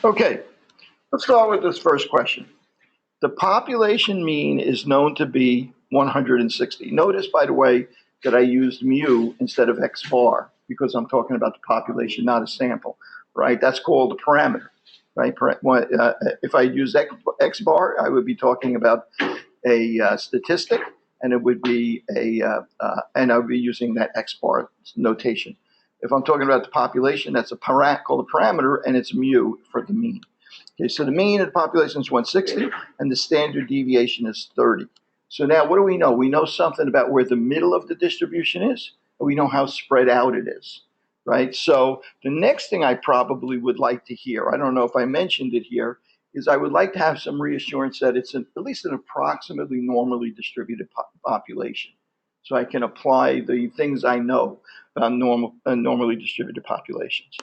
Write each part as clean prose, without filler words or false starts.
Okay, let's start with this first question. The population mean is known to be 160. Notice, by the way, that I used mu instead of x bar because I'm talking about the population, not a sample, right? That's called a parameter, right? If I use x bar, I would be talking about a statistic, and it would be and I would be using that x bar notation. If I'm talking about the population, that's called a parameter, and it's mu for the mean. Okay, so the mean of the population is 160, and the standard deviation is 30. So now what do we know? We know something about where the middle of the distribution is, and we know how spread out it is, right? So the next thing I probably would like to hear, I don't know if I mentioned it here, is I would like to have some reassurance that it's at least an approximately normally distributed population. So I can apply the things I know about normally distributed populations.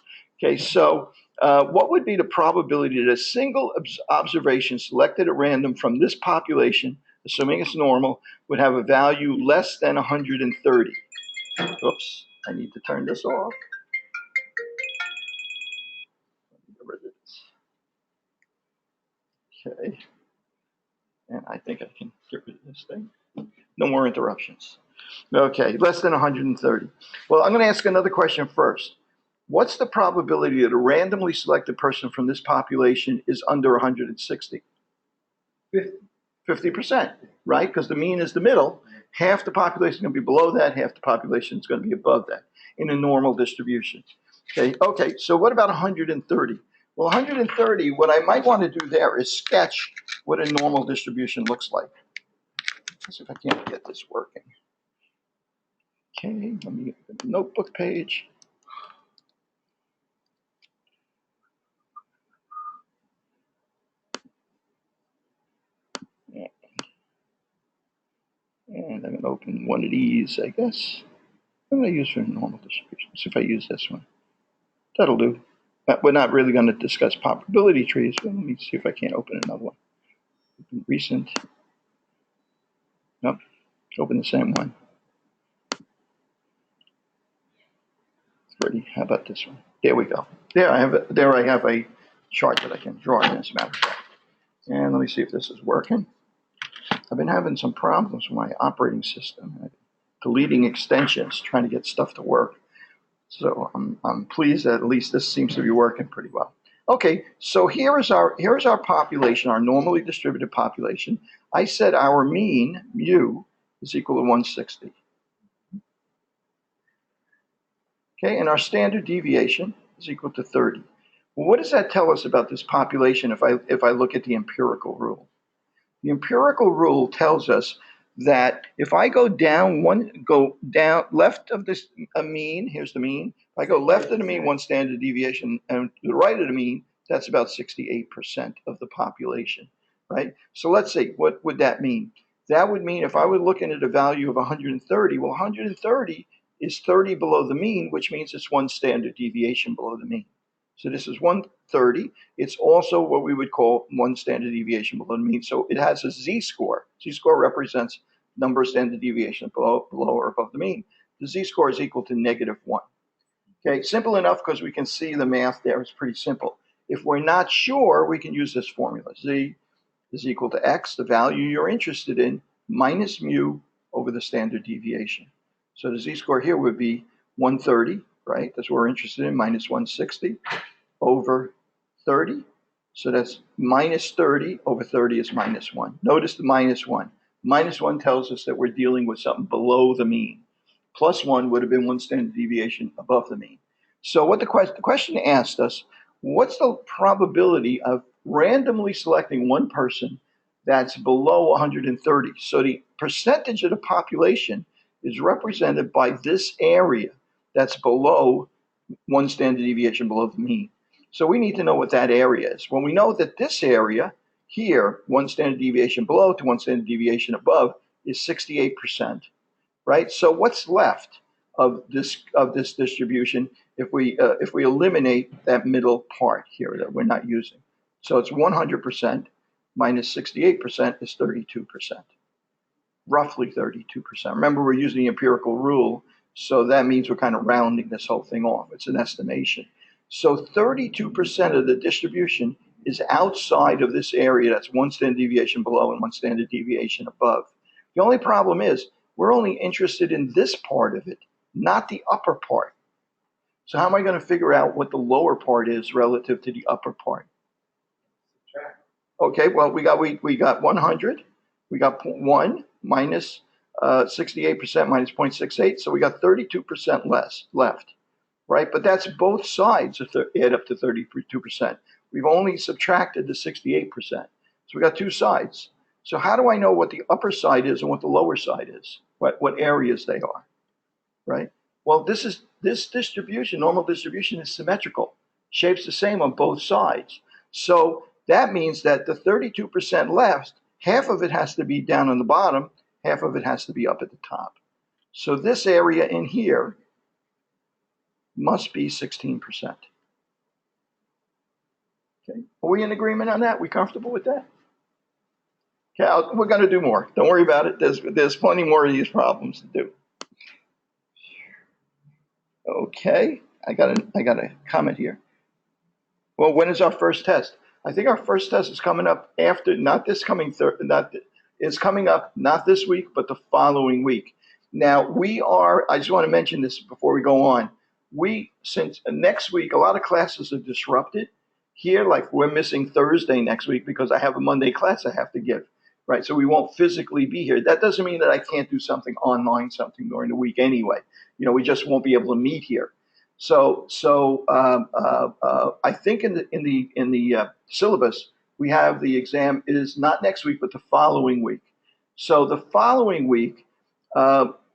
Okay, so what would be the probability that a single observation selected at random from this population, assuming it's normal, would have a value less than 130? Oops, I need to turn this off. Get rid of this. Okay, and I think I can get rid of this thing. No more interruptions. Okay, less than 130. Well, I'm going to ask another question first. What's the probability that a randomly selected person from this population is under 160? 50%, right? Because the mean is the middle. Half the population is going to be below that, half the population is going to be above that in a normal distribution. Okay, so what about 130? Well, 130, what I might want to do there is sketch what a normal distribution looks like. Let's see if I can't get this working. Okay, let me get the notebook page. And I'm going to open one of these, I guess. I'm going to use for normal distribution. See if I use this one. That'll do. We're not really going to discuss probability trees, but let me see if I can't open another one. Open recent. Nope. Open the same one. 30. How about this one? There we go. There I have a chart that I can draw in, as a matter of fact. And let me see if this is working. I've been having some problems with my operating system, deleting extensions, trying to get stuff to work. So I'm pleased that at least this seems to be working pretty well. Okay, so here's our population, our normally distributed population. I said our mean, mu, is equal to 160. Okay, and our standard deviation is equal to 30. Well, what does that tell us about this population if I look at the empirical rule? The empirical rule tells us that if I go down left of this mean, here's the mean. If I go left of the mean, one standard deviation, and to the right of the mean, that's about 68% of the population, right? So let's see, what would that mean? That would mean if I were looking at a value of 130, well, 130 is 30 below the mean, which means it's one standard deviation below the mean. So this is 130. It's also what we would call one standard deviation below the mean. So it has a z-score. Z-score represents number of standard deviations below or above the mean. The z-score is equal to -1. Okay, simple enough because we can see the math there. It's pretty simple. If we're not sure, we can use this formula. Z is equal to x, the value you're interested in, minus mu over the standard deviation. So the z-score here would be 130, right? That's what we're interested in, minus 160 over 30. So that's minus 30 over 30 is -1. Notice the -1. -1 tells us that we're dealing with something below the mean. +1 would have been one standard deviation above the mean. So what the question asked us, what's the probability of randomly selecting one person that's below 130? So the percentage of the population is represented by this area that's below one standard deviation below the mean. So we need to know what that area is. When we know that this area here, one standard deviation below to one standard deviation above, is 68%, right? So what's left of this distribution if we eliminate that middle part here that we're not using? So it's 100% minus 68% is 32%. Roughly 32%. Remember, we're using the empirical rule, so that means we're kind of rounding this whole thing off. It's an estimation. So 32% of the distribution is outside of this area. That's one standard deviation below and one standard deviation above. The only problem is we're only interested in this part of it, not the upper part. So how am I going to figure out what the lower part is relative to the upper part? Okay, well, we got 100. We got 1 minus 68% minus 0.68. So we got 32% less left, right? But that's both sides add up to 32%. We've only subtracted the 68%. So we got two sides. So how do I know what the upper side is and what the lower side is? What areas they are, right? Well, this distribution, normal distribution, is symmetrical. Shape's the same on both sides. So that means that the 32% left, half of it has to be down on the bottom, half of it has to be up at the top. So this area in here must be 16%. Okay, are we in agreement on that? We comfortable with that? Okay, we're going to do more. Don't worry about it. There's plenty more of these problems to do. Okay, I got a comment here. Well, when is our first test? I think our first test is coming up after, not this coming it's coming up not this week, but the following week. Now I just want to mention this before we go on. Since next week, a lot of classes are disrupted. Here, like we're missing Thursday next week because I have a Monday class I have to give, right? So we won't physically be here. That doesn't mean that I can't do something online, something during the week anyway. We just won't be able to meet here. So I think in the syllabus we have the exam is not next week but the following week. So the following week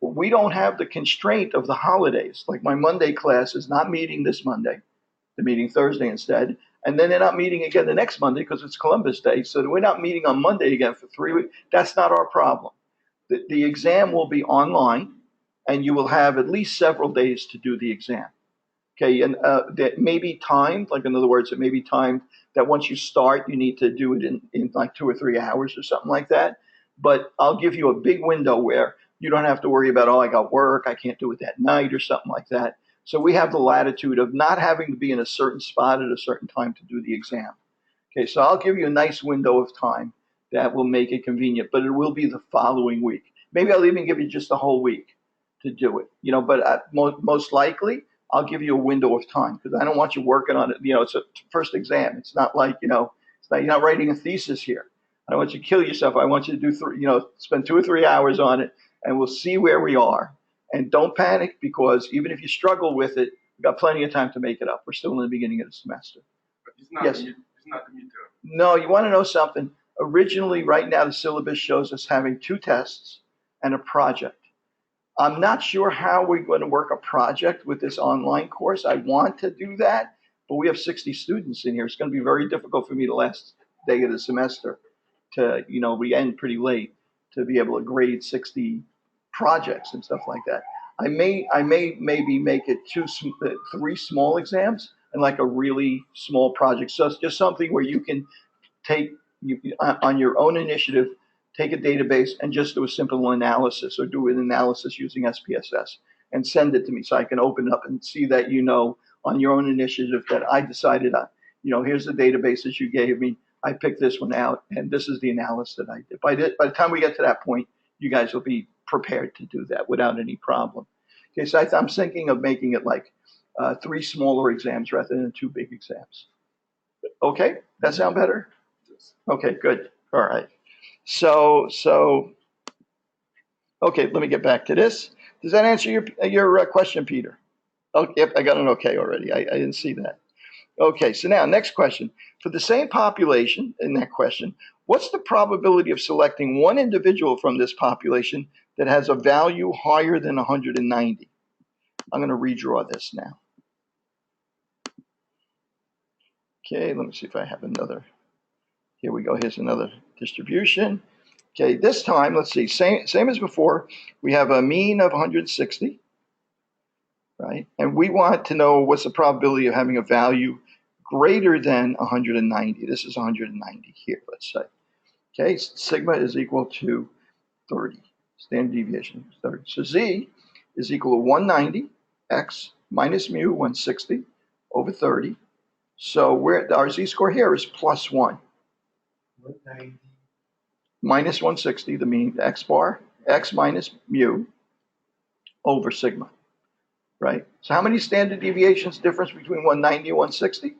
we don't have the constraint of the holidays. Like my Monday class is not meeting this Monday, they're meeting Thursday instead, and then they're not meeting again the next Monday because it's Columbus Day. So we're not meeting on Monday again for 3 weeks. That's not our problem. The exam will be online, and you will have at least several days to do the exam. Okay, and that may be timed, like in other words, it may be timed that once you start, you need to do it in like 2 or 3 hours or something like that. But I'll give you a big window where you don't have to worry about, oh, I got work, I can't do it that night or something like that. So we have the latitude of not having to be in a certain spot at a certain time to do the exam. Okay, so I'll give you a nice window of time that will make it convenient, but it will be the following week. Maybe I'll even give you just a whole week to do it, but most likely I'll give you a window of time because I don't want you working on it. It's a first exam. It's not like, you're not writing a thesis here. I don't want you to kill yourself. I want you to do spend 2 or 3 hours on it, and we'll see where we are. And don't panic, because even if you struggle with it, we've got plenty of time to make it up. We're still in the beginning of the semester. But it's not yes. It's not the midterm. No, you want to know something? Originally, right now, the syllabus shows us having 2 tests and a project. I'm not sure how we're going to work a project with this online course. I want to do that, but we have 60 students in here. It's going to be very difficult for me the last day of the semester to, we end pretty late, to be able to grade 60 projects and stuff like that. I may maybe make it 3 small exams and like a really small project. So it's just something where you can take on your own initiative, take a database and just do a simple analysis, or do an analysis using SPSS and send it to me so I can open it up and see that on your own initiative that I decided on. Here's the databases you gave me. I picked this one out, and this is the analysis that I did. By the time we get to that point, you guys will be prepared to do that without any problem. Okay, so I'm thinking of making it like 3 smaller exams rather than 2 big exams. Okay, that sound better? Okay, good. All right. So okay, let me get back to this. Does that answer your question, Peter? Oh, yep, I got an okay already. I didn't see that. Okay, so now next question. For the same population in that question, what's the probability of selecting one individual from this population that has a value higher than 190? I'm going to redraw this now. Okay, let me see if I have another. Here we go. Here's another distribution. Okay, this time, let's see, same as before. We have a mean of 160, right? And we want to know what's the probability of having a value greater than 190. This is 190 here, let's say. Okay, sigma is equal to 30. Standard deviation is 30. So z is equal to 190, x minus mu, 160, over 30. So our z-score here is plus 1. 190. Minus 160, the mean, x bar, x minus mu over sigma, right? So how many standard deviations difference between 190 and 160?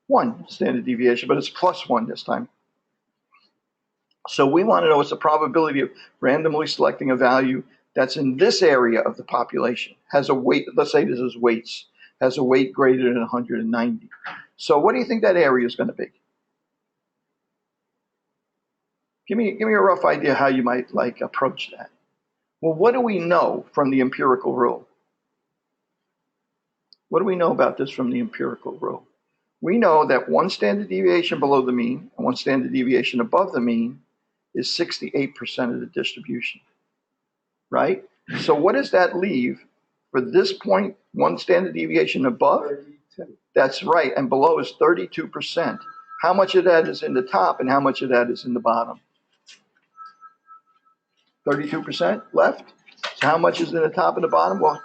1 standard deviation, but it's plus 1 this time. So we want to know what's the probability of randomly selecting a value that's in this area of the population, has a weight, let's say this is weights, has a weight greater than 190. So what do you think that area is going to be? Give me a rough idea how you might approach that. Well, what do we know from the empirical rule? What do we know about this from the empirical rule? We know that 1 standard deviation below the mean and 1 standard deviation above the mean is 68% of the distribution, right? So what does that leave for this point, 1 standard deviation above? 32. That's right, and below is 32%. How much of that is in the top and how much of that is in the bottom? 32% left. So how much is in the top and the bottom? Well,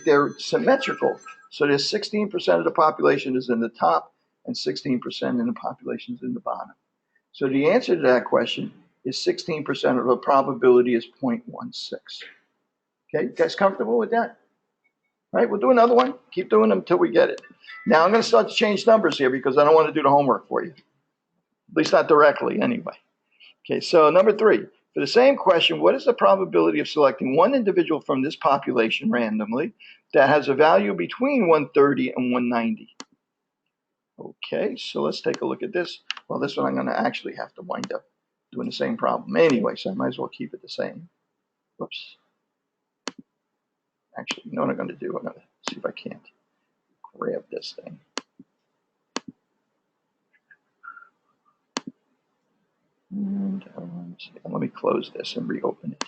they're symmetrical. So there's 16% of the population is in the top and 16% in the population is in the bottom. So the answer to that question is 16% of the probability is 0.16. Okay, you guys comfortable with that? All right, we'll do another one. Keep doing them until we get it. Now I'm going to start to change numbers here because I don't want to do the homework for you. At least not directly anyway. Okay, so number 3. For the same question, what is the probability of selecting one individual from this population randomly that has a value between 130 and 190? Okay, so let's take a look at this. Well, this one I'm going to actually have to wind up doing the same problem anyway, so I might as well keep it the same. Whoops. Actually, you know what I'm going to do? I'm going to see if I can't grab this thing. And let me close this and reopen it.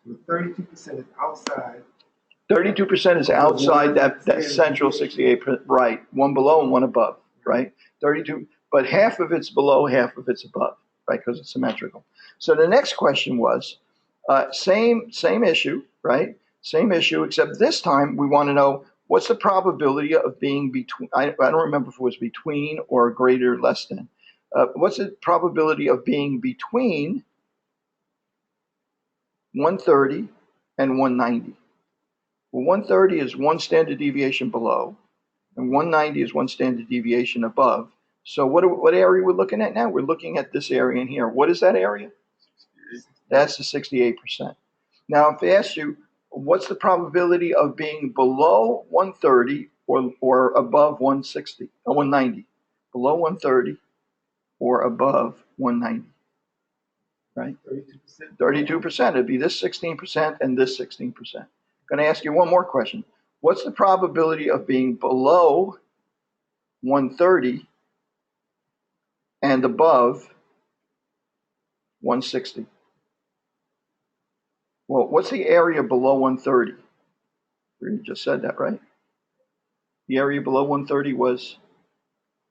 So 32% is outside. 32% is outside that central 68%, right? One below and one above, right? 32, but half of it's below, half of it's above, right? Because it's symmetrical. So the next question was same issue, right? Same issue, except this time we want to know what's the probability of being between. I don't remember if it was between or greater or less than. What's the probability of being between 130 and 190? Well, 130 is 1 standard deviation below, and 190 is 1 standard deviation above. So what area we're looking at now? We're looking at this area in here. What is that area? That's the 68%. Now, if I ask you, what's the probability of being below 130 or above 160 or 190? Below 130 or above 190, right? 32%. 32%. It'd be this 16% and this 16%. I'm going to ask you one more question. What's the probability of being below 130 and above 160? Well, what's the area below 130? You just said that, right? The area below 130 was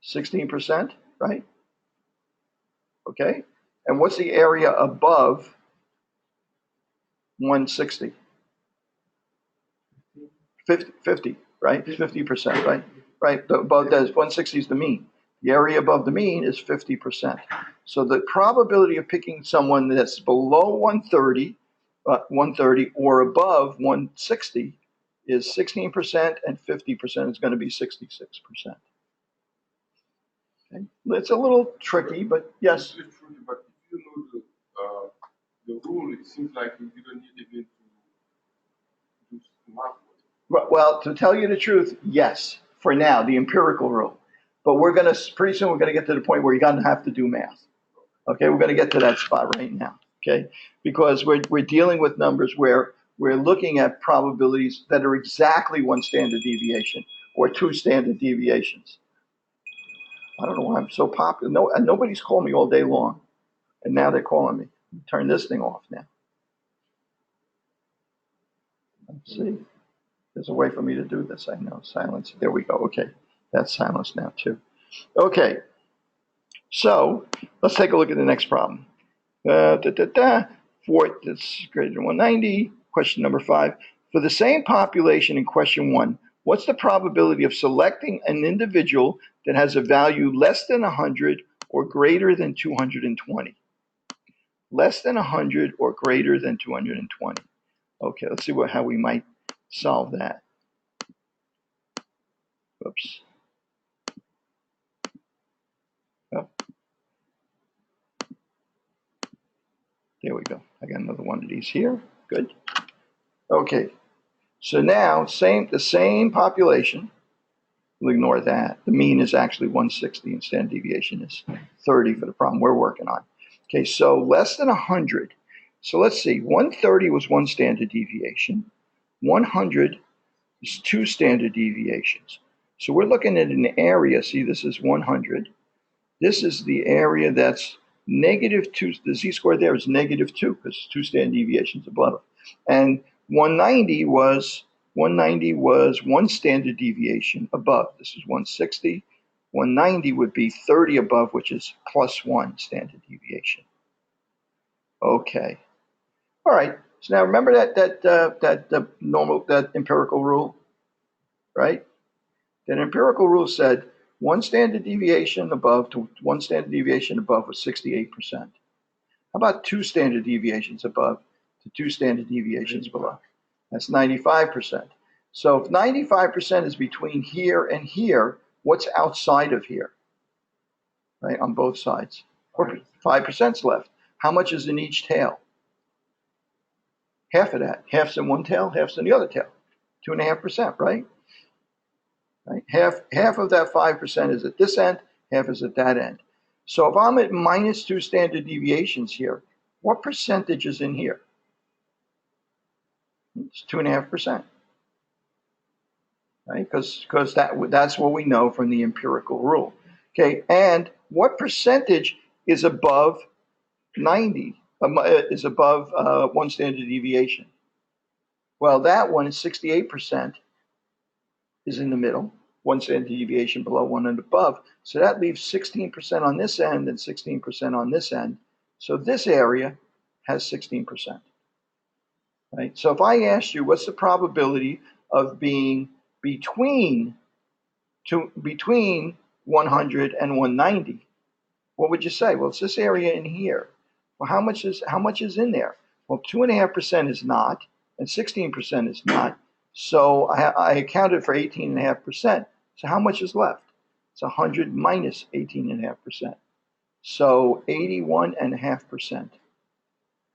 16%, right? Okay. And what's the area above 160? 50, right? 50%, right? Right. Above that is 160 is the mean. The area above the mean is 50%. So the probability of picking someone that's below 130 or above 160 is 16%, and 50% is going to be 66%. Okay. It's a little tricky, but yes. It's tricky, but if you know the rule, it seems like you don't need even to do math. Well, to tell you the truth, yes, for now, the empirical rule. But pretty soon we're going to get to the point where you're going to have to do math. Okay, we're going to get to that spot right now. Okay, because we're dealing with numbers where we're looking at probabilities that are exactly 1 standard deviation or 2 standard deviations. I don't know why I'm so popular. Nobody's called me all day long, and now they're calling me. Turn this thing off now. Let's see. There's a way for me to do this. I know. Silence. There we go. Okay. That's silence now, too. Okay. So let's take a look at the next problem. For it's greater than 190. Question number 5. For the same population in question 1, what's the probability of selecting an individual that has a value less than 100 or greater than 220? Less than 100 or greater than 220. Okay, let's see how we might solve that. Oops. Oh. There we go. I got another one of these here. Good. Okay. So now, the same population. We'll ignore that. The mean is actually 160 and standard deviation is 30 for the problem we're working on. Okay, so less than 100. So let's see. 130 was one standard deviation. 100 is two standard deviations. So we're looking at an area. See, this is 100. This is the area that's -2. The z-score there is -2 because it's two standard deviations above. And 190 was one standard deviation above. This is 160. 190 would be 30 above, which is +1 standard deviation. Okay. All right. So now remember that empirical rule, right? That empirical rule said one standard deviation above to one standard deviation above was 68%. How about two standard deviations above to two standard deviations below? That's 95%. So if 95% is between here and here, what's outside of here? Right, on both sides. 5% is left. How much is in each tail? Half of that. Half's in one tail, half's in the other tail. 2.5%, right? Right? Half of that 5% is at this end, half is at that end. So if I'm at -2 standard deviations here, what percentage is in here? It's 2.5%. Right? Because that's what we know from the empirical rule. Okay, and what percentage is above 90? Is above one standard deviation? Well, that one is 68% is in the middle, one standard deviation below, one and above. So that leaves 16% on this end and 16% on this end. So this area has 16%. Right? So if I asked you what's the probability of being between 100 and 190, what would you say? Well, it's this area in here. Well, how much is in there? Well, 2.5% is not, and 16% is not. So I accounted for 18.5%. So how much is left? It's 100 minus 18.5%. So 81.5%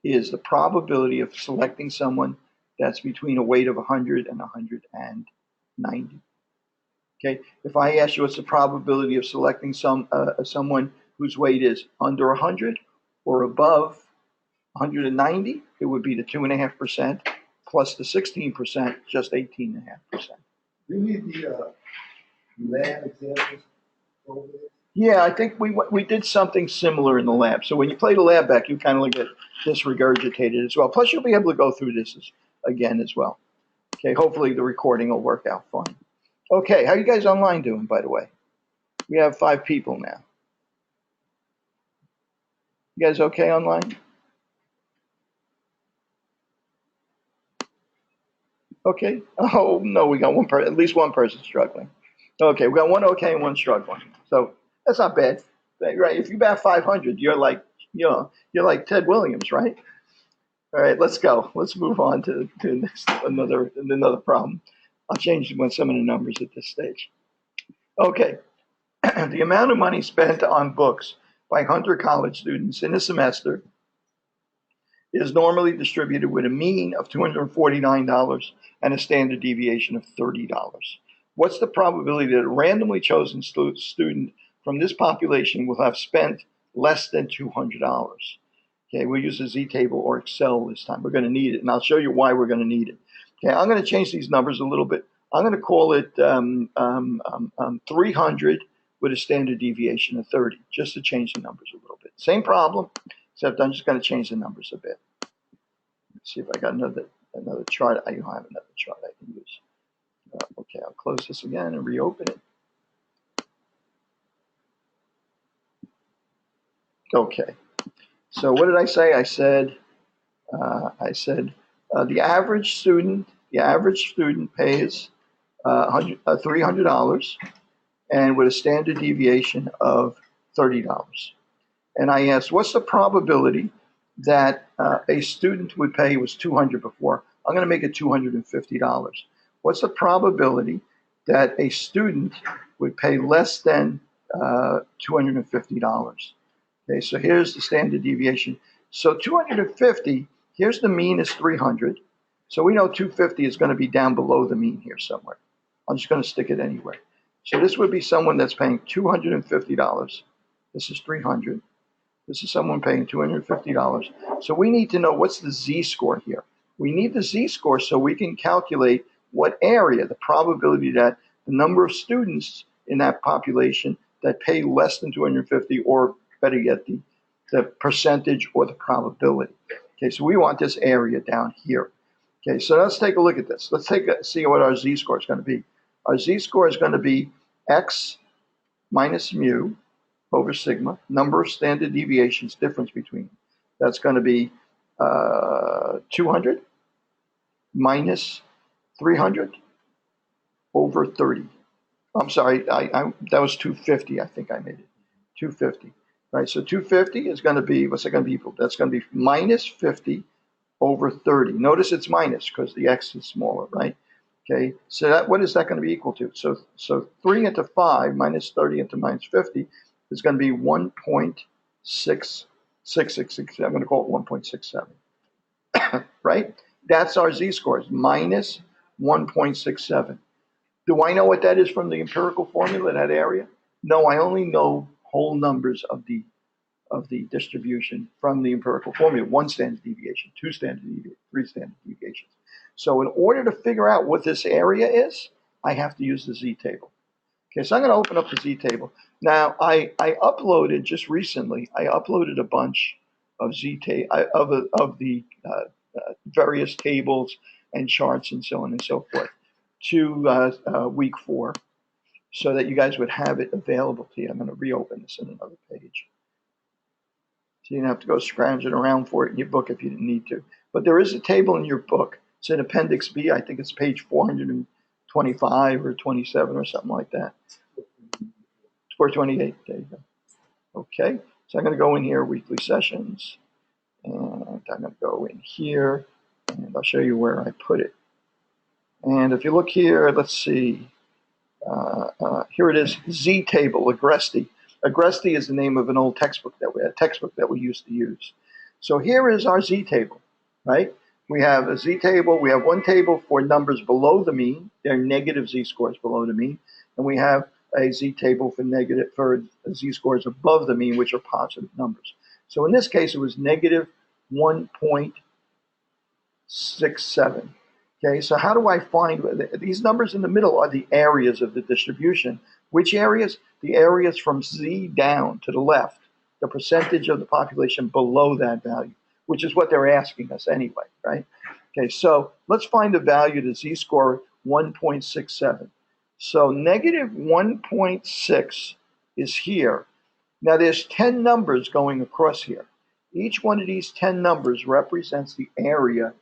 is the probability of selecting someone that's between a weight of 100 and 190. Okay. If I ask you what's the probability of selecting someone whose weight is under 100 or above 190, it would be the 2.5% plus the 16%, just 18.5%. Do you need the lab examples over there? Yeah, I think we did something similar in the lab. So when you play the lab back, you kind of get this regurgitated as well. Plus, you'll be able to go through this again as well. Okay, hopefully the recording will work out fine. Okay, how you guys online doing, by the way? We have 5 people now. You guys okay online? Okay. Oh, no, we got at least one person struggling. Okay, we got one okay and one struggling. So that's not bad, right? If you bat 500, you're like Ted Williams, right? All right, let's go. Let's move on to another problem. I'll change some of the numbers at this stage. Okay. The amount of money spent on books by Hunter College students in a semester is normally distributed with a mean of $249 and a standard deviation of $30. What's the probability that a randomly chosen student from this population will have spent less than $200? Okay, we'll use a Z-table or Excel this time. We're going to need it, and I'll show you why we're going to need it. Okay, I'm going to change these numbers a little bit. I'm going to call it 300 with a standard deviation of 30, just to change the numbers a little bit. Same problem, except I'm just going to change the numbers a bit. Let's see if I got another chart. I don't have another chart I can use. Okay, I'll close this again and reopen it. Okay, so what did I say? I said the average student The average student pays $300 and with a standard deviation of $30. And I asked, what's the probability that a student would pay, it was $200 before, I'm going to make it $250. What's the probability that a student would pay less than $250? Okay, so here's the standard deviation. So 250, here's the mean is 300. So we know 250 is going to be down below the mean here somewhere. I'm just going to stick it anywhere. So this would be someone that's paying $250. This is 300. This is someone paying $250. So we need to know what's the z-score here. We need the z-score so we can calculate what area, the probability that the number of students in that population that pay less than 250, or better yet, the percentage or the probability. Okay, so we want this area down here. Okay, so let's take a look at this. Let's see what our z-score is going to be. Our z-score is going to be x minus mu over sigma, number of standard deviations, difference between them. That's going to be 200 minus 300 over 30. I'm sorry, that was 250, I think I made it. 250, right? So 250 is going to be, what's that going to be equal to? That's going to be minus 50 over 30. Notice it's minus because the x is smaller, right? Okay, so that, what is that going to be equal to? So 3 into 5 minus 30 into minus 50 is going to be 1.666. I'm going to call it 1.67, right? That's our z-scores, minus 1.67. Do I know what that is from the empirical formula, that area? No, I only know whole numbers of the distribution from the empirical formula. 1 standard deviation, 2 standard deviations, 3 standard deviations. So in order to figure out what this area is, I have to use the z-table. Okay, so I'm going to open up the z-table. Now, I uploaded just recently, I uploaded a bunch of of the various tables and charts and so on and so forth to week 4 so that you guys would have it available to you. I'm going to reopen this in another page. So you don't have to go scrounging around for it in your book if you didn't need to. But there is a table in your book. It's in Appendix B. I think it's page 425 or 27 or something like that. 428. There you go. Okay. So I'm going to go in here, weekly sessions. And I'm going to go in here. And I'll show you where I put it. And if you look here, let's see. Here it is, Z-table, Agresti. Agresti is the name of an old textbook that we used to use. So here is our Z-table, right? We have a Z-table. We have one table for numbers below the mean. They're negative Z-scores below the mean. And we have a Z-table for Z-scores above the mean, which are positive numbers. So in this case, it was negative 1.67. Okay, so how do I find these numbers in the middle are the areas of the distribution? Which areas? The areas from Z down to the left, the percentage of the population below that value, which is what they're asking us anyway, right? Okay, so let's find the value to Z-score 1.67. So negative 1.6 is here. Now there's 10 numbers going across here. Each one of these 10 numbers represents the area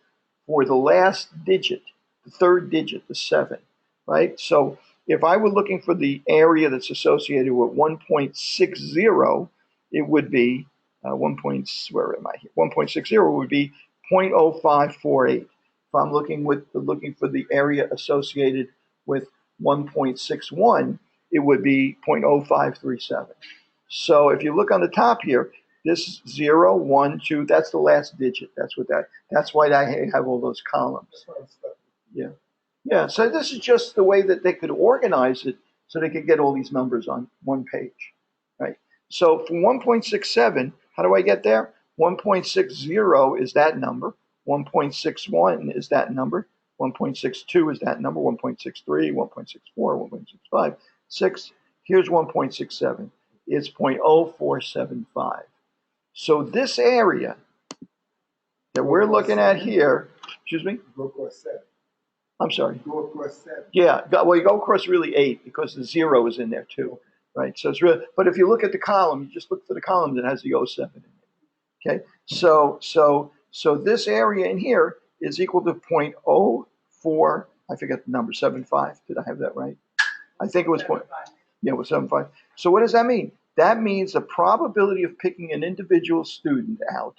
for the last digit, the third digit, the 7, right? So if I were looking for the area that's associated with 1.60, it would be 1.60 would be 0.0548. If I'm looking for the area associated with 1.61, it would be 0.0537. So if you look on the top here, this 0, 1, 2, that's the last digit. That's why I have all those columns. Yeah. Yeah. So this is just the way that they could organize it so they could get all these numbers on one page. Right. So from 1.67, how do I get there? 1.60 is that number. 1.61 is that number. 1.62 is that number. 1.63, 1.64, 1.65, 6. Here's 1.67. It's 0.0475. So this area that we're looking at here, excuse me? Go across 7. I'm sorry. Go across 7. Yeah, well, you go across really 8 because the 0 is in there too, right? So it's really, but if you look at the column, you just look for the column that has the 07 in it. Okay, so this area in here is equal to 4, I forget the number, 75. Did I have that right? I think it was point. Yeah, it was 75. So what does that mean? That means the probability of picking an individual student out,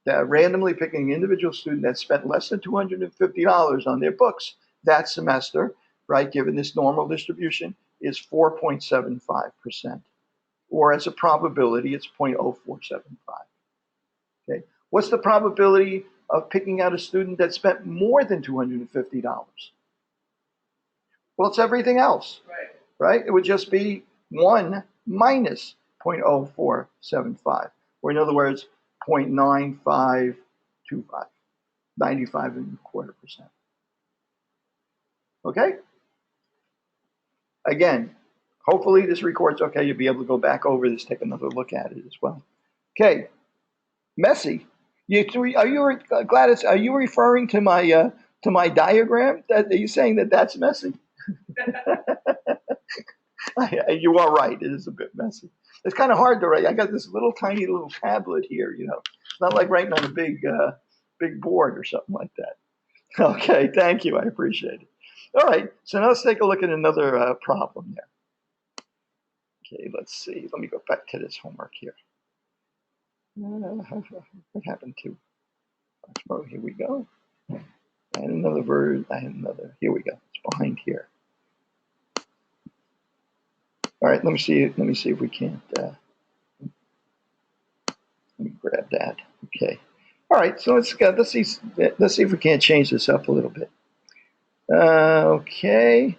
that randomly picking an individual student that spent less than $250 on their books that semester, right, given this normal distribution, is 4.75%. Or as a probability, it's 0.0475. Okay. What's the probability of picking out a student that spent more than $250? Well, it's everything else, right? It would just be 1 minus 0.0475, or in other words, 0.9525, 95.25%. Okay? Again, hopefully this records okay. You'll be able to go back over this, take another look at it as well. Okay, messy. Are you Gladys? Are you referring to my diagram? Are you saying that that's messy? You are right. It is a bit messy. It's kind of hard to write. I got this little tiny little tablet here. It's not like writing on a big board or something like that. Okay, thank you. I appreciate it. All right, so now let's take a look at another problem here. Okay, let's see. Let me go back to this homework here. What happened to? Oh, here we go. I had another verse. Here we go. It's behind here. All right, let me see if we can't. Let me grab that. Okay. All right, so let's see if we can't change this up a little bit. Okay.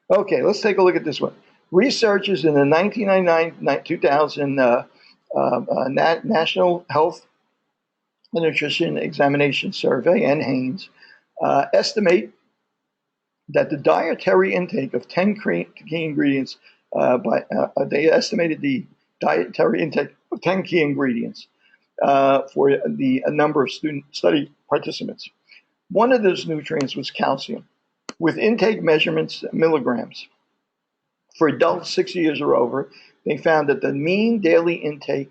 Okay, let's take a look at this one. Researchers in the 1999-2000 National Health and Nutrition Examination Survey, and Haynes, estimate that the dietary intake of 10 key ingredients, they estimated the dietary intake of 10 key ingredients for a number of study participants. One of those nutrients was calcium, with intake measurements milligrams. For adults 60 years or over, they found that the mean daily intake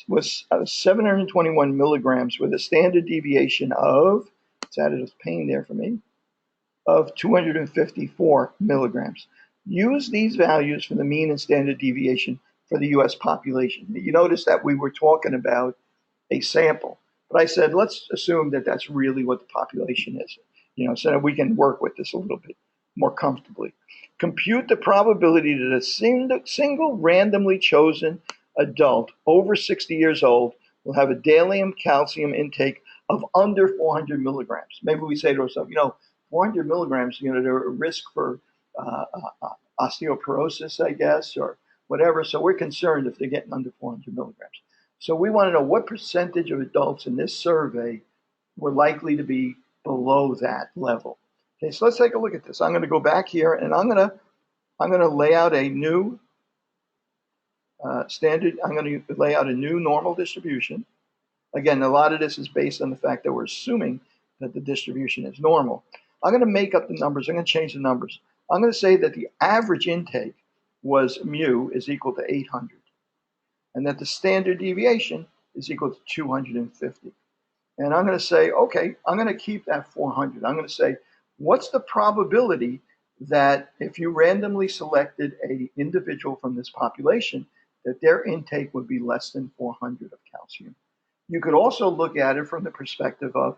was 721 milligrams, with a standard deviation of, it's added a pain there for me, of 254 milligrams. Use these values for the mean and standard deviation for the US population. You notice that we were talking about a sample, but I said, let's assume that that's really what the population is, so that we can work with this a little bit more comfortably. Compute the probability that a single randomly chosen adult over 60 years old will have a daily calcium intake of under 400 milligrams. Maybe we say to ourselves, 400 milligrams, they're a risk for osteoporosis, I guess, or whatever. So we're concerned if they're getting under 400 milligrams. So we want to know what percentage of adults in this survey were likely to be below that level. Okay, so let's take a look at this. I'm going to go back here, and I'm going to lay out a new standard. I'm going to lay out a new normal distribution. Again, a lot of this is based on the fact that we're assuming that the distribution is normal. I'm going to make up the numbers. I'm going to change the numbers. I'm going to say that the average intake was mu is equal to 800, and that the standard deviation is equal to 250. And I'm going to say, okay, I'm going to keep that 400. I'm going to say, what's the probability that if you randomly selected an individual from this population, that their intake would be less than 400 of calcium? You could also look at it from the perspective of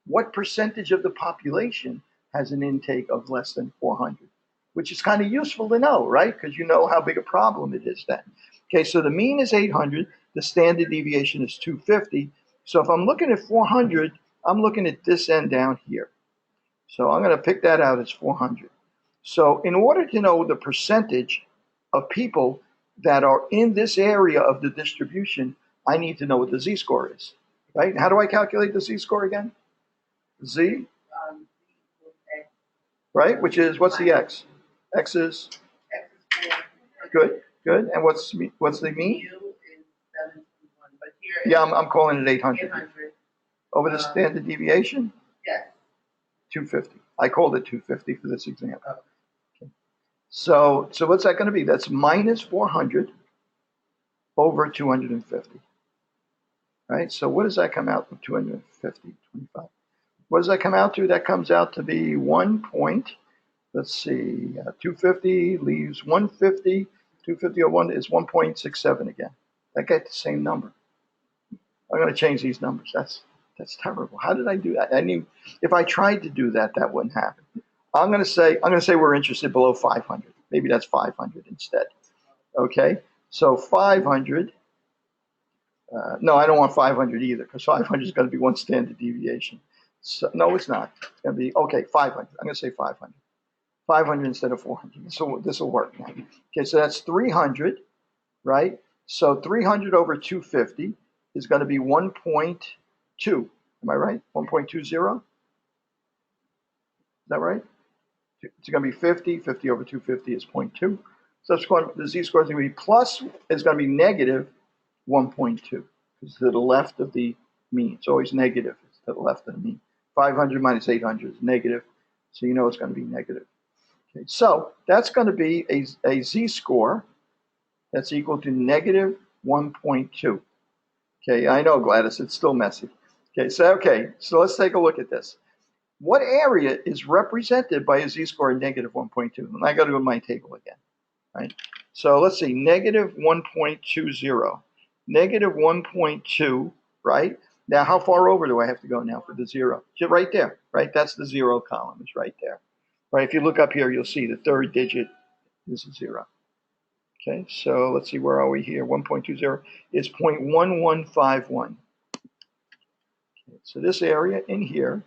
what percentage of the population has an intake of less than 400, which is kind of useful to know, right? Because you know how big a problem it is then. Okay, so the mean is 800, the standard deviation is 250. So if I'm looking at 400, I'm looking at this end down here. So I'm going to pick that out as 400. So in order to know the percentage of people that are in this area of the distribution, I need to know what the z-score is, right? How do I calculate the z-score again? Z, right? Which is, what's the x? X is good. And what's the mean? Yeah, I'm calling it 800. Over the standard deviation? Yes. 250. I called it 250 for this example. Okay. So what's that going to be? That's minus 400 over 250. Right? So what does that come out with 250? 25. What does that come out to? That comes out to be 1 point. Let's see, 250 leaves 150. 250 over 1 is 1.67 again. I get the same number. I'm going to change these numbers. That's terrible. How did I do that? I knew if I tried to do that, that wouldn't happen. I'm going to say we're interested below 500. Maybe that's 500 instead. Okay, so 500. No, I don't want 500 either, because 500 is going to be one standard deviation. So, no, it's not. It's going to be, okay, 500. I'm going to say 500. 500 instead of 400. This will work now. Okay, so that's 300, right? So 300 over 250 is going to be 1.2. Am I right? 1.20? Is that right? It's going to be 50. 50 over 250 is 0.2. So the z-score is going to be plus, it's going to be negative 1.2. It's to the left of the mean. It's always negative. It's to the left of the mean. 500 minus 800 is negative. So you know it's going to be negative. Okay, so that's going to be a z-score that's equal to negative 1.2. Okay, I know, Gladys, it's still messy. Okay, so let's take a look at this. What area is represented by a z-score of negative 1.2? And I got to go to my table again, right? So let's see, negative 1.20. Negative 1.2, right? Now, how far over do I have to go now for the zero? Right there, right? That's the zero column, is right there. Right, if you look up here, you'll see the third digit is a 0. Okay, so let's see, where are we here? 1.20 is 0.1151. Okay, so this area in here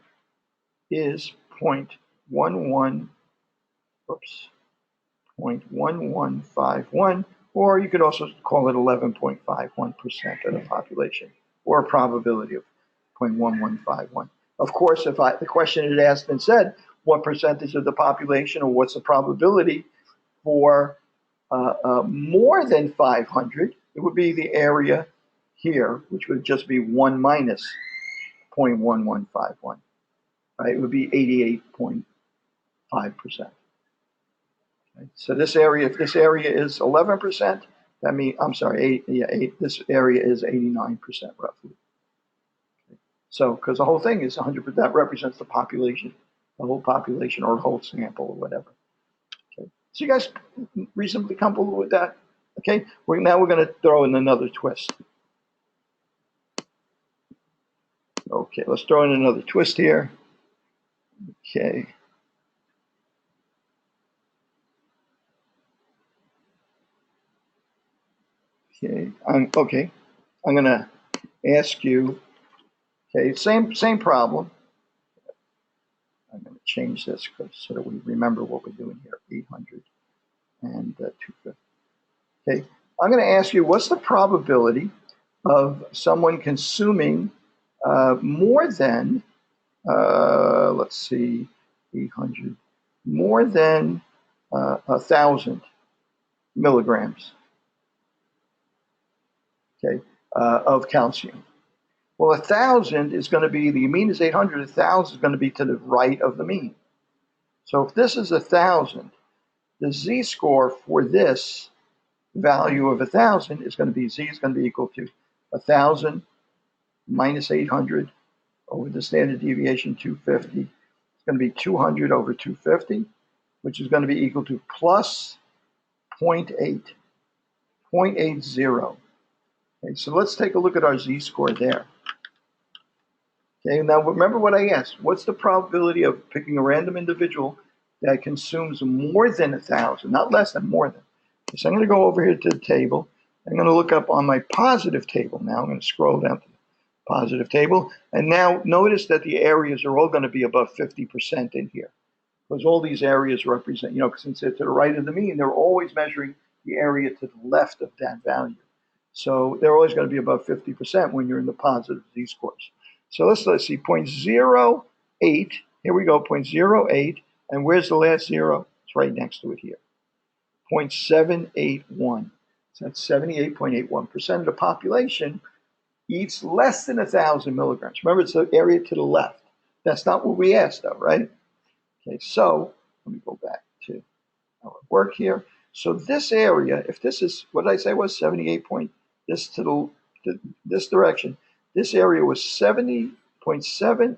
is 0.1151, or you could also call it 11.51% of the population, or a probability of 0.1151. Of course, if the question had asked and said, what percentage of the population, or what's the probability for more than 500, it would be the area here, which would just be 1 minus 0.1151, right? It would be 88.5%. Okay? So this area, if this area is 11%, that means, I'm sorry, this area is 89% roughly. Okay? So, because the whole thing is 100%, that represents the population, the whole population or whole sample or whatever. Okay? So you guys reasonably comfortable with that? Okay, now we're going to throw in another twist. Okay, let's throw in another twist here. Okay. Okay, I'm going to ask you, okay, same problem. I'm going to change this so that we remember what we're doing here, 800 and 250. Okay, I'm going to ask you, what's the probability of someone consuming more than, let's see, 800, more than 1,000 milligrams, okay, of calcium? Well, 1,000 is going to be, the mean is 800, 1,000 is going to be to the right of the mean. So if this is 1,000, the z-score for this value of 1,000 is going to be, z is going to be equal to 1,000 minus 800 over the standard deviation 250. It's going to be 200 over 250, which is going to be equal to plus 0.8, 0.80. Okay, so let's take a look at our z-score there. Okay, now remember what I asked. What's the probability of picking a random individual that consumes more than 1,000, not less than, more than? So I'm going to go over here to the table. I'm going to look up on my positive table now. I'm going to scroll down to the positive table. And now notice that the areas are all going to be above 50% in here, because all these areas represent, since they're to the right of the mean, they're always measuring the area to the left of that value. So they're always going to be above 50% when you're in the positive z-scores. So let's see, 0.08, here we go, 0.08, and where's the last zero? It's right next to it here, 0.781. So that's 78.81% of the population eats less than 1,000 milligrams. Remember, it's the area to the left. That's not what we asked, though, right? Okay, so let me go back to our work here. So this area, if this is, what did I say was 78 point, this to this direction, this area was 70.7,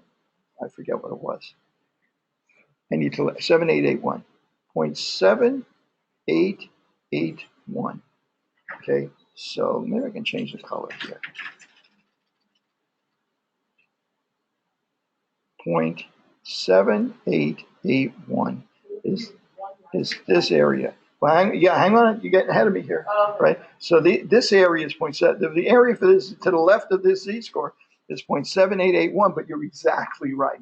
I forget what it was. I need to 7881. 0.7881. Okay, so maybe I can change the color here. 0.7881 is this area. Well, hang on, you're getting ahead of me here, right? So this area is 0.7. The area for this to the left of this z-score is 0.7881, but you're exactly right,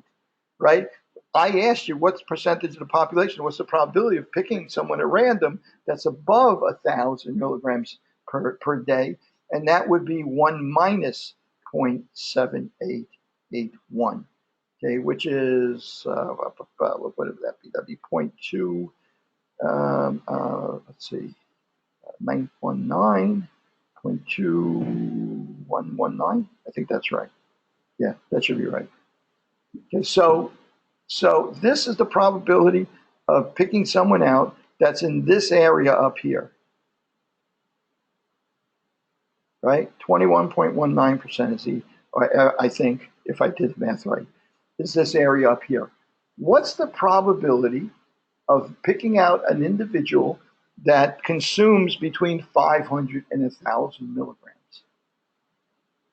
right? I asked you what's percentage of the population, what's the probability of picking someone at random that's above 1,000 milligrams per day, and that would be 1 minus 0.7881. Okay, which is, what would that be? That'd be 0.2, let's see, 919, 0.2119. I think that's right. Yeah, that should be right. Okay, so this is the probability of picking someone out that's in this area up here, right? 21.19% is the, I think, if I did the math right, is this area up here. What's the probability of picking out an individual that consumes between 500 and 1,000 milligrams?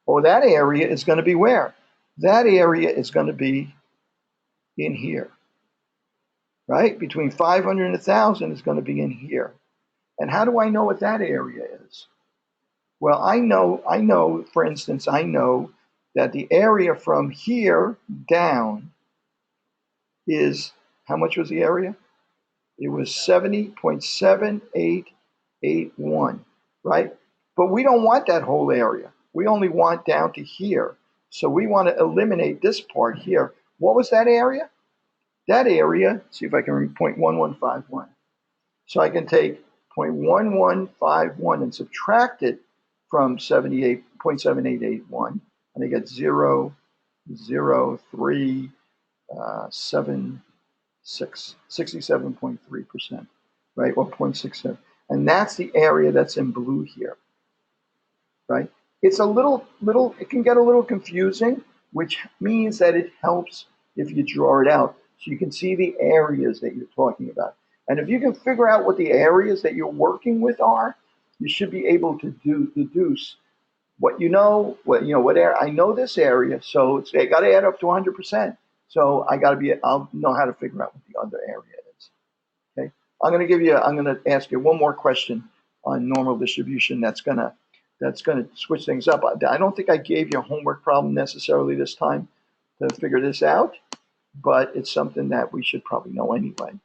Well, that area is going to be where? That area is going to be in here, right? Between 500 and 1,000 is going to be in here. And how do I know what that area is? Well, I know, for instance, I know that the area from here down is, how much was the area? It was 70.7881, right? But we don't want that whole area. We only want down to here. So we want to eliminate this part here. What was that area? That area, see if I can read 0.1151. So I can take 0.1151 and subtract it from 78.7881, and I get 0, 0, 3, 7, 6, 67.3%, right? Or 0.67. And that's the area that's in blue here, right? It's a little, it can get a little confusing, which means that it helps if you draw it out so you can see the areas that you're talking about. And if you can figure out what the areas that you're working with are, you should be able to deduce what you know, what area. I know this area, so I got to add up to 100%. So I'll know how to figure out what the other area is. Okay, I'm going to ask you one more question on normal distribution. That's going to switch things up. I don't think I gave you a homework problem necessarily this time to figure this out, but it's something that we should probably know anyway.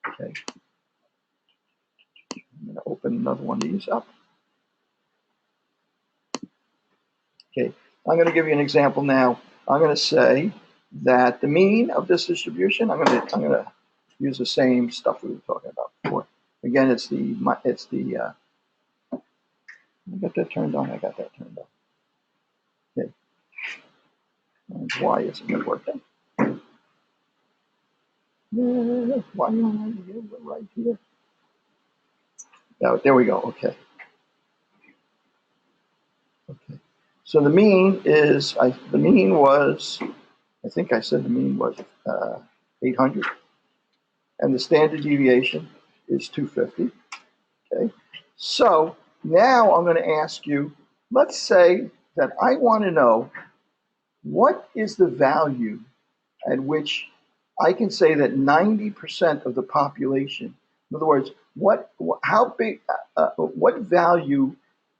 Okay, I'm going to open another one of these up. Okay, I'm going to give you an example now. I'm going to say that the mean of this distribution, I'm going to use the same stuff we were talking about before. Again, it's the I got that turned on. Okay. Why isn't it working? Why don't I get it right here? Oh, there we go. Okay. So the mean is, I think I said the mean was 800, and the standard deviation is 250. Okay. So now I'm going to ask you, let's say that I want to know what is the value at which I can say that 90% of the population, in other words, what value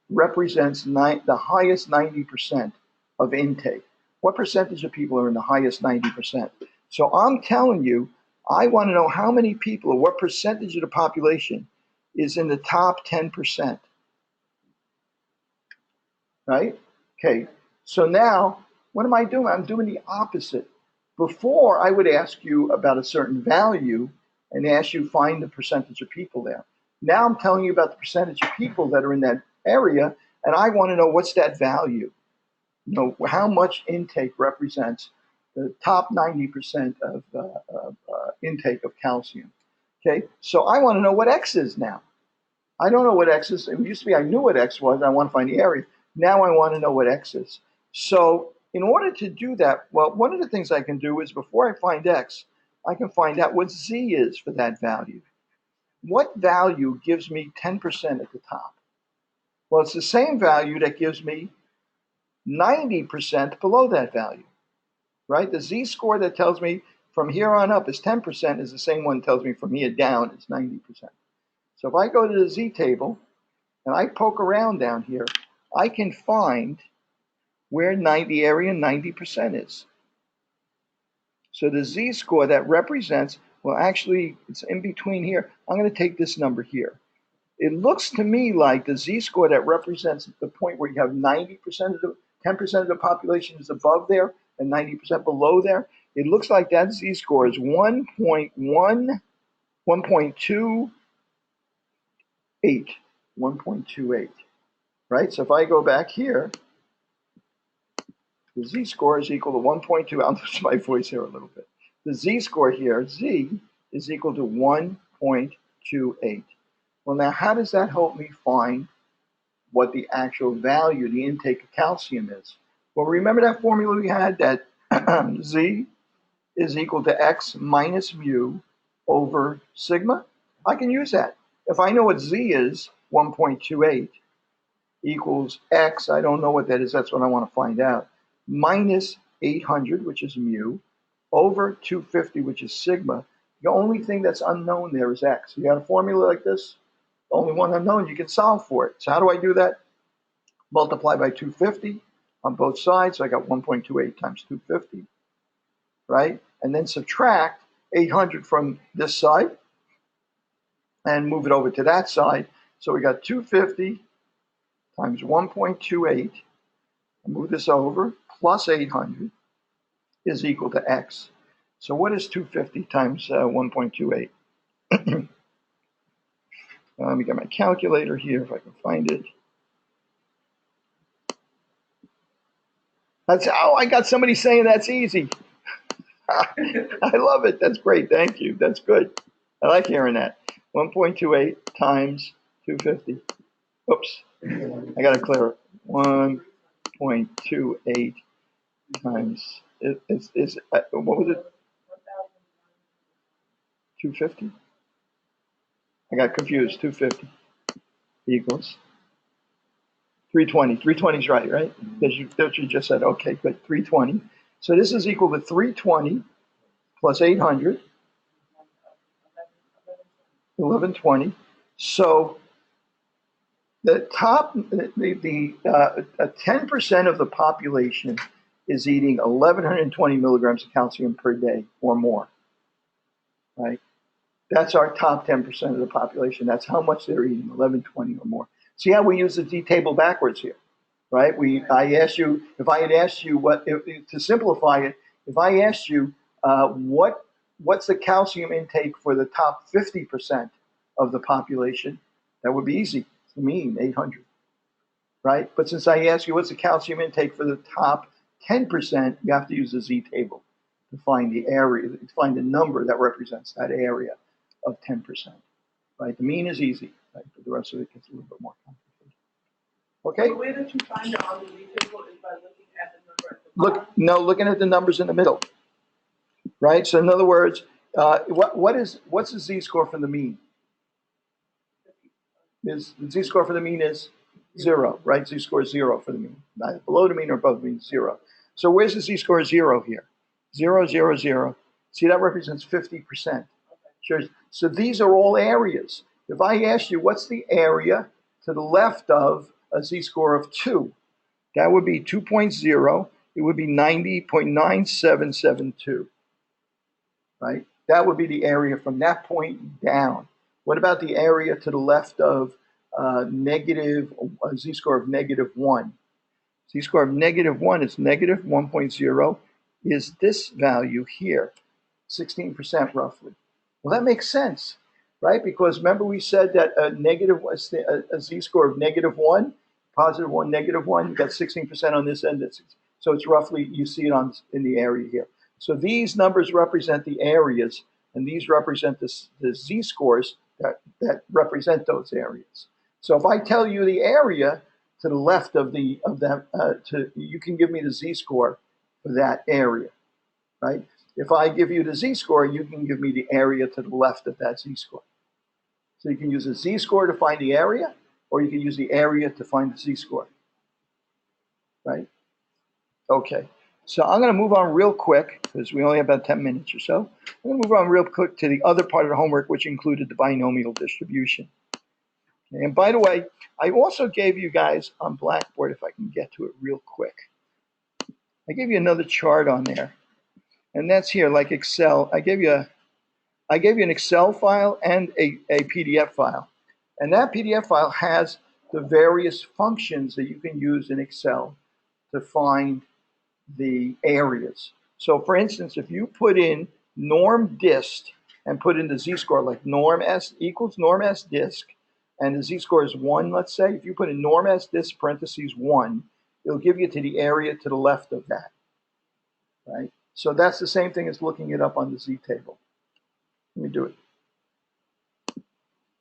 represents the highest 90% of intake? What percentage of people are in the highest 90%? So I'm telling you, I want to know how many people or what percentage of the population is in the top 10%. Right? Okay. So now, what am I doing? I'm doing the opposite. Before, I would ask you about a certain value and ask you find the percentage of people there. Now I'm telling you about the percentage of people that are in that area, and I want to know what's that value. How much intake represents the top 90% of intake of calcium. Okay, so I want to know what X is now. I don't know what X is. It used to be I knew what X was. I want to find the area. Now I want to know what X is. So In order to do that, well, one of the things I can do is before I find x, I can find out what z is for that value. What value gives me 10% at the top? Well, it's the same value that gives me 90% below that value, right? The z-score that tells me from here on up is 10% is the same one that tells me from here down is 90%. So if I go to the z-table and I poke around down here, I can find where the area 90% is. So the z-score that represents, well, actually, it's in between here. I'm going to take this number here. It looks to me like the z-score that represents the point where you have 90% of the 10% of the population is above there and 90% below there. It looks like that z-score is 1.28, right? So if I go back here, the z-score is equal to 1.2. I'll lose my voice here a little bit. The z-score here, z, is equal to 1.28. Well, now how does that help me find what the actual value, the intake of calcium is? Well, remember that formula we had that z is equal to x minus mu over sigma? I can use that. If I know what z is, 1.28 equals x, I don't know what that is, that's what I want to find out, minus 800, which is mu, over 250, which is sigma. The only thing that's unknown there is x. You got a formula like this? The only one unknown, you can solve for it. So how do I do that? Multiply by 250 on both sides. So I got 1.28 times 250, right? And then subtract 800 from this side and move it over to that side. So we got 250 times 1.28, move this over, plus 800 is equal to x. So what is 250 times 1.28? Let me get my calculator here if I can find it. That's, oh, I got somebody saying that's easy. I love it. That's great. Thank you. That's good. I like hearing that. 1.28 times 250. Oops. I got to clear it. 1.28 times, what was it? 250? I got confused. 250 equals 320. 320 is right? That's what you just said. Okay, good. 320. So this is equal to 320 plus 800, 1120. So the top, 10% of the population is eating 1,120 milligrams of calcium per day or more, right? That's our top 10% of the population. That's how much they're eating, 1120 or more. See how we use the Z table backwards here, right? I asked you, if I had asked you to simplify it, if I asked you what's the calcium intake for the top 50% of the population, that would be easy. It's the mean, 800, right? But since I asked you what's the calcium intake for the top 10%, you have to use the Z table to find the area, to find the number that represents that area of 10%, right? The mean is easy, right? But the rest of it gets a little bit more complicated. Okay? The way that you find it on the Z table is by looking at the number at the bottom. Looking at the numbers in the middle, right? So in other words, what's the Z-score for the mean? The Z-score for the mean is 0, right? Z-score is 0 for the mean. Neither below the mean or above the mean, 0. So where's the Z-score 0 here? 0, 0, 0. See, that represents 50%. Sure. So these are all areas. If I ask you what's the area to the left of a Z-score of 2, that would be 2.0. It would be 90.9772, right? That would be the area from that point down. What about the area to the left of Z-score of -1? Z-score of -1 is -1.0 is this value here, 16% roughly. Well, that makes sense, right? Because remember we said that a Z-score of -1, +1, -1, you got 16% on this end. So it's roughly, you see it in the area here. So these numbers represent the areas, and these represent the Z-scores that represent those areas. So if I tell you the area, to the left of that. You can give me the z-score for that area, right? If I give you the z-score, you can give me the area to the left of that z-score. So you can use a z-score to find the area, or you can use the area to find the z-score, right? Okay, so I'm going to move on real quick because we only have about 10 minutes or so. I'm going to move on real quick to the other part of the homework, which included the binomial distribution. Okay, and by the way, I also gave you guys on Blackboard, if I can get to it real quick, I gave you another chart on there, and that's here, like Excel. I gave you an Excel file and a PDF file, and that PDF file has the various functions that you can use in Excel to find the areas. So for instance, if you put in norm dist and put in the z-score, like norm s equals norm s disk, and the z-score is 1, let's say, if you put in norm s disk parentheses 1, it'll give you to the area to the left of that, right? So that's the same thing as looking it up on the z-table. Let me do it.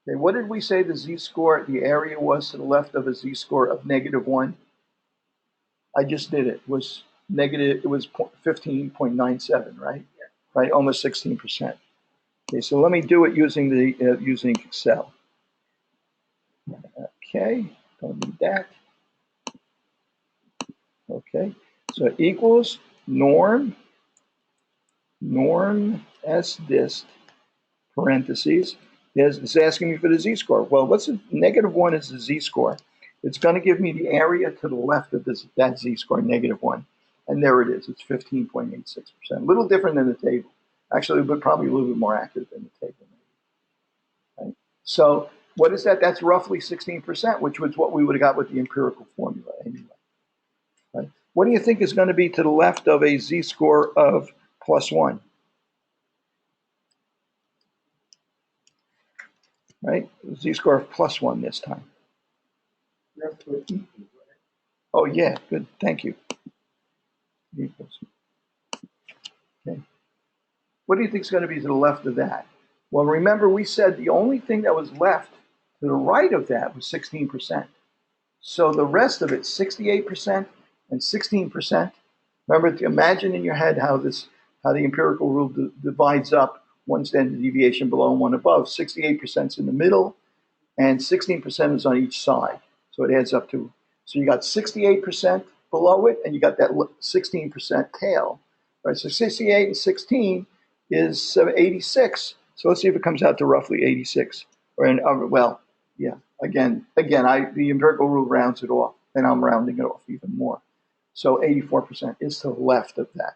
Okay, what did we say the z-score, the area was to the left of a z-score of -1? I just did it. It was 15.97, right? Yeah. Right, almost 16%. Okay, so let me do it using using Excel. Okay, don't need that. Okay, so equals norm s dist parentheses. It's asking me for the z-score. Well, what's the -1 is the z-score. It's going to give me the area to the left of that z-score, -1. And there it is. It's 15.86%. A little different than the table. Actually, but probably a little bit more accurate than the table. Right? So what is that? That's roughly 16%, which was what we would have got with the empirical formula anyway. Right? What do you think is going to be to the left of a z-score of +1? Right? Z-score of +1 this time. That's what equals, right? Oh, yeah, good. Thank you. Equals. Okay. What do you think is going to be to the left of that? Well, remember we said the only thing that was left to the right of that was 16%. So the rest of it, 68% and 16%. Remember, imagine in your head how the empirical rule divides up one standard deviation below and one above. 68% is in the middle, and 16% is on each side. So it adds up to, so you got 68% below it, and you got that 16% tail. Right? So 68 and 16 is 86. So let's see if it comes out to roughly 86. Well, yeah. Again, the empirical rule rounds it off, and I'm rounding it off even more. So 84% is to the left of that.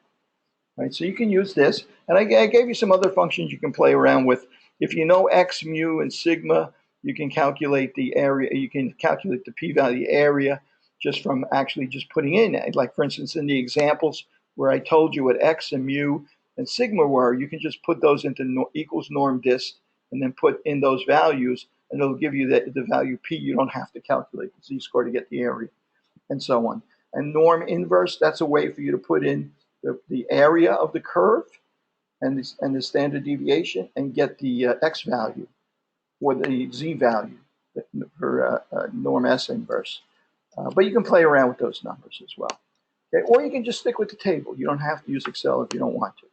Right? So you can use this, and I gave you some other functions you can play around with. If you know x, mu, and sigma, you can calculate the area. You can calculate the p-value area just from actually just putting in, like for instance, in the examples where I told you what x and mu and sigma were, you can just put those into equals norm dist and then put in those values, and it'll give you the value p. You don't have to calculate the z-score to get the area, and so on. And norm inverse, that's a way for you to put in the area of the curve and the standard deviation and get the x value or the z value for norm s inverse. But you can play around with those numbers as well. Okay? Or you can just stick with the table. You don't have to use Excel if you don't want to.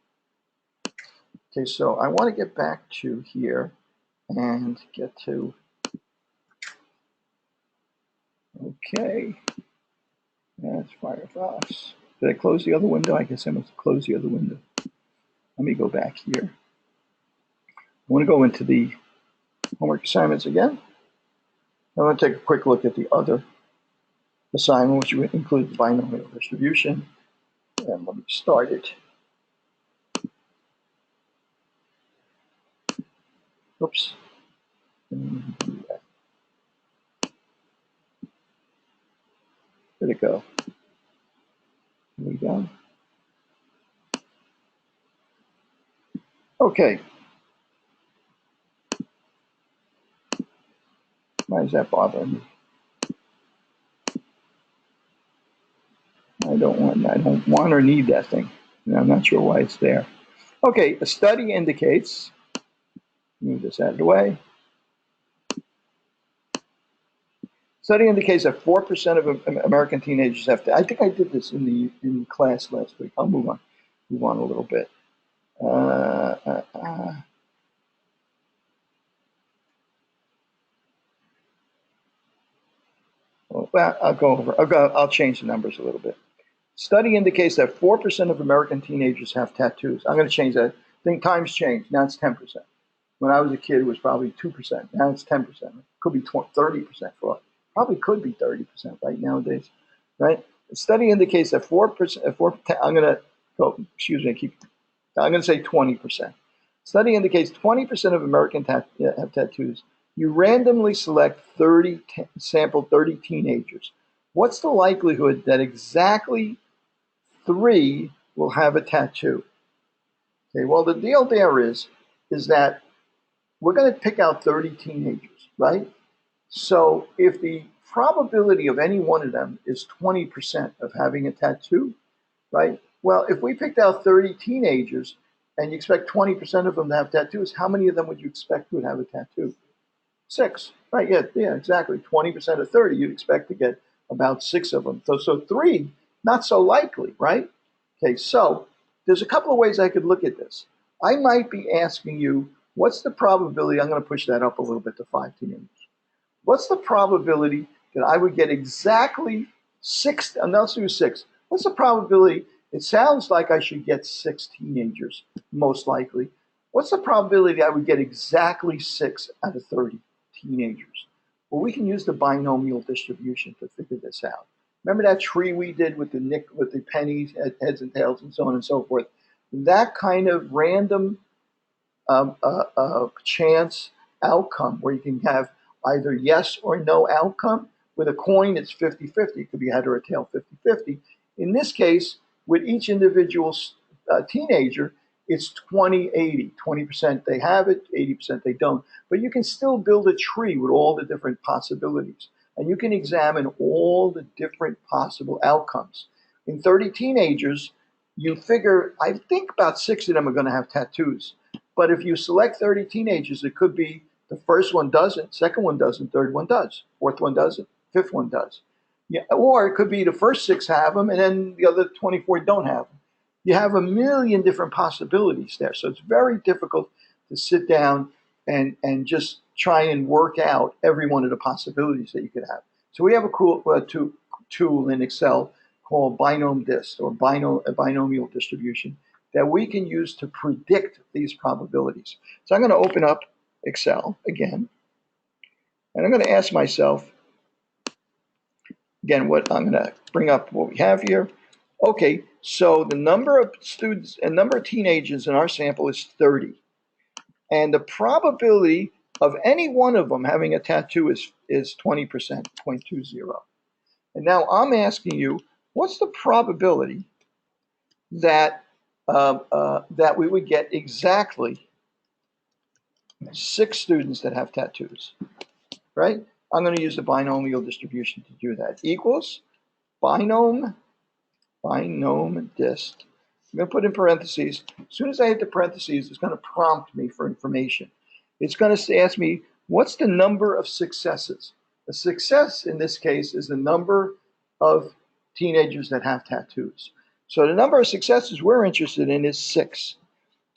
Okay, so I want to get back to here and get to, okay, that's Firefox. Did I close the other window? I guess I must close the other window. Let me go back here. I want to go into the homework assignments again. I want to take a quick look at the other assignment, which would include the binomial distribution. And let me start it. Oops. Where'd it go? Here we go. Okay. Why is that bothering me? I don't want or need that thing. And I'm not sure why it's there. Okay, a study indicates, move this out of the way. Study indicates that 4% of American teenagers have. I think I did this in class last week. I'll move on a little bit. Well, I'll change the numbers a little bit. Study indicates that 4% of American teenagers have tattoos. I'm going to change that. I think times change. Now it's 10%. When I was a kid, it was probably 2%. Now it's 10%. It could be 30% for probably could be 30% right nowadays, right? The study indicates that 4%. I'm going to go. Excuse me. I'm going to say 20%. Study indicates 20% of Americans have tattoos. You randomly select 30 teenagers. What's the likelihood that exactly 3 will have a tattoo? Okay. Well, the deal there is that we're going to pick out 30 teenagers, right? So if the probability of any one of them is 20% of having a tattoo, right? Well, if we picked out 30 teenagers and you expect 20% of them to have tattoos, how many of them would you expect would have a tattoo? 6, right? Yeah, exactly. 20% of 30, you'd expect to get about 6 of them. So 3, not so likely, right? Okay, so there's a couple of ways I could look at this. I might be asking you, what's the probability? I'm going to push that up a little bit to 5 teenagers. What's the probability that I would get exactly 6? And let's do 6. What's the probability? It sounds like I should get 6 teenagers, most likely. What's the probability I would get exactly 6 out of 30 teenagers? Well, we can use the binomial distribution to figure this out. Remember that tree we did with the pennies, heads and tails, and so on and so forth? That kind of random chance outcome where you can have either yes or no outcome. With a coin, it's 50-50. It could be head or tail, 50-50. In this case, with each individual teenager, it's 20-80. 20% they have it, 80% they don't. But you can still build a tree with all the different possibilities. And you can examine all the different possible outcomes. In 30 teenagers, you figure, I think about 6 of them are going to have tattoos. But if you select 30 teenagers, it could be the first one doesn't, second one doesn't, third one does, fourth one doesn't, fifth one does. Yeah, or it could be the first 6 have them and then the other 24 don't have them. You have a million different possibilities there. So it's very difficult to sit down and just try and work out every one of the possibilities that you could have. So we have a cool tool in Excel called Binomial Dist, or binomial distribution, that we can use to predict these probabilities. So I'm going to open up Excel again, and I'm going to ask myself, again, what I'm going to bring up what we have here. Okay, so the number of students and number of teenagers in our sample is 30. And the probability of any one of them having a tattoo is 20%, 0.20. And now I'm asking you, what's the probability that that we would get exactly 6 students that have tattoos, right? I'm going to use the binomial distribution to do that. Equals binom dist. I'm going to put in parentheses. As soon as I hit the parentheses, it's going to prompt me for information. It's going to ask me, what's the number of successes? A success in this case is the number of teenagers that have tattoos. So the number of successes we're interested in is 6.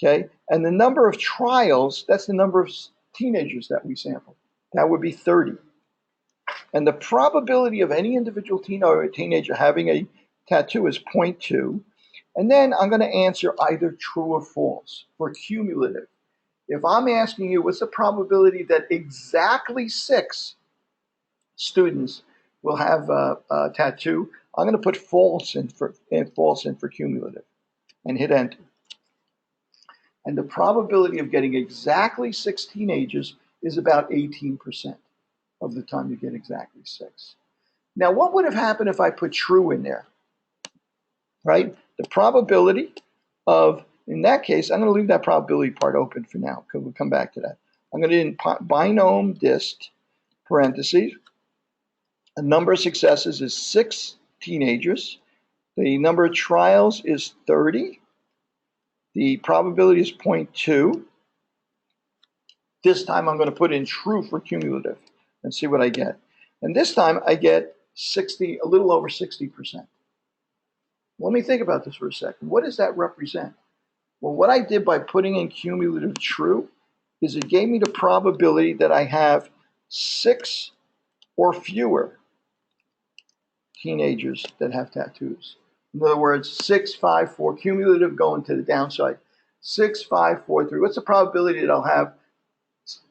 Okay, and the number of trials, that's the number of teenagers that we sample. That would be 30. And the probability of any individual teenager having a tattoo is 0.2. And then I'm going to answer either true or false for cumulative. If I'm asking you, what's the probability that exactly 6 students will have a tattoo, I'm going to put false in for cumulative and hit enter. And the probability of getting exactly 6 teenagers is about 18% of the time you get exactly 6. Now, what would have happened if I put true in there? Right? The probability of, in that case, I'm going to leave that probability part open for now, because we'll come back to that. I'm going to in binom dist, parentheses. The number of successes is 6 teenagers. The number of trials is 30. The probability is 0.2. This time I'm going to put in true for cumulative and see what I get. And this time I get 60, a little over 60%. Let me think about this for a second. What does that represent? Well, what I did by putting in cumulative true is it gave me the probability that I have 6 or fewer teenagers that have tattoos. In other words, 6, 5, 4, cumulative going to the downside. 6, 5, 4, 3. What's the probability that I'll have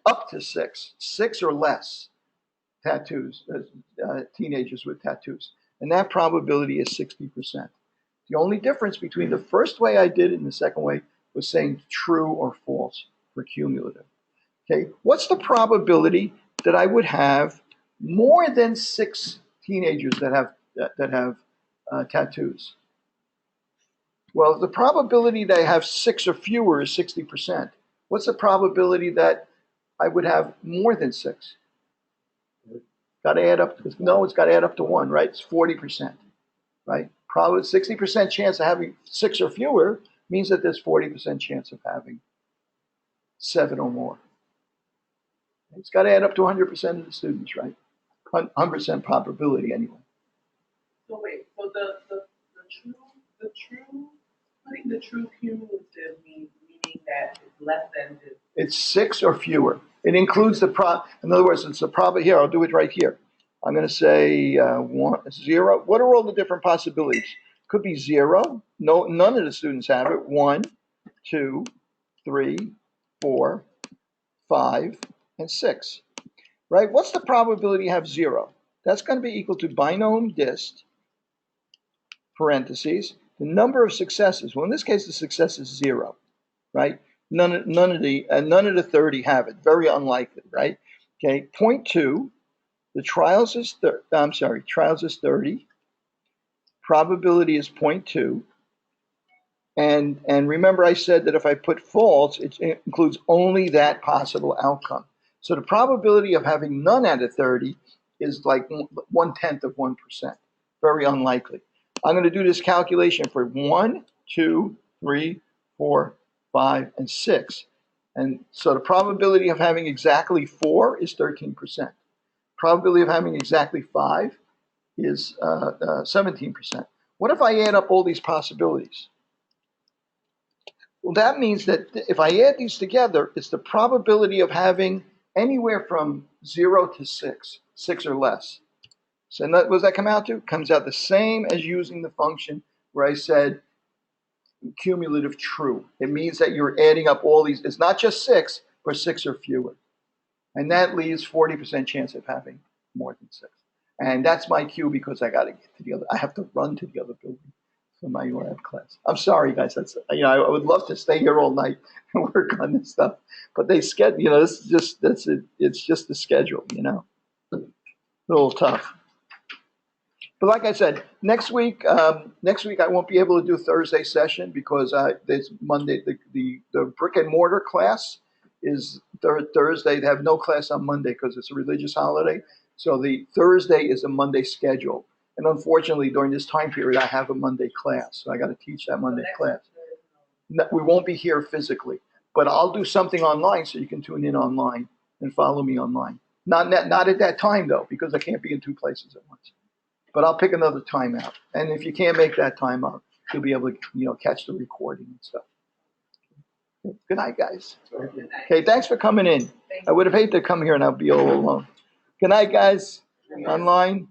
up to 6 or less tattoos, teenagers with tattoos? And that probability is 60%. The only difference between the first way I did it and the second way was saying true or false for cumulative. Okay, what's the probability that I would have more than 6 teenagers that have tattoos? Well, the probability that I have 6 or fewer is 60%. What's the probability that I would have more than 6? Got to add up. No, it's got to add up to 1, right? It's 40%, right? Probably 60% chance of having 6 or fewer means that there's 40% chance of having 7 or more. It's got to add up to 100% of the students, right? 100% probability anyway. So wait, so the true, putting the true cumulative meaning that it's less than this. It's 6 or fewer. It includes the in other words, it's the probability. Here, I'll do it right here. I'm going to say 1, 0. What are all the different possibilities? Could be 0. No, none of the students have it. 1, 2, 3, 4, 5, and 6. Right? What's the probability you have 0? That's going to be equal to binomial dist, parentheses, the number of successes. Well, in this case, the success is 0, right? None of the 30 have it. Very unlikely, right? Okay, 0.2. The trials is 30. Probability is 0.2. And remember I said that if I put false, it includes only that possible outcome. So the probability of having none out of 30 is like 1/10 of 1%. Very unlikely. I'm going to do this calculation for 1, 2, 3, 4, 5, and 6. And so the probability of having exactly 4 is 13%. Probability of having exactly 5 is 17%. What if I add up all these possibilities? Well, that means that if I add these together, it's the probability of having anywhere from 0 to 6 or less. So what does that come out to? Comes out the same as using the function where I said cumulative true. It means that you're adding up all these. It's not just 6, but 6 or fewer. And that leaves 40% chance of having more than 6. And that's my cue because I got to get to the other. I have to run to the other building for my lab class. I'm sorry, guys. That's I would love to stay here all night and work on this stuff, but they schedule. This is just it's just the schedule. A little tough. But like I said, next week I won't be able to do Thursday session because there's Monday. The brick and mortar class is Thursday. They have no class on Monday because it's a religious holiday. So the Thursday is a Monday schedule. And unfortunately, during this time period, I have a Monday class. So I got to teach that Monday class. No, we won't be here physically, but I'll do something online so you can tune in online and follow me online. Not at that time, though, because I can't be in 2 places at once. But I'll pick another time out. And if you can't make that time out, you'll be able to catch the recording and stuff. Good night, guys. Okay, thanks for coming in. I would have hated to come here and I'll be all alone. Good night, guys. Online.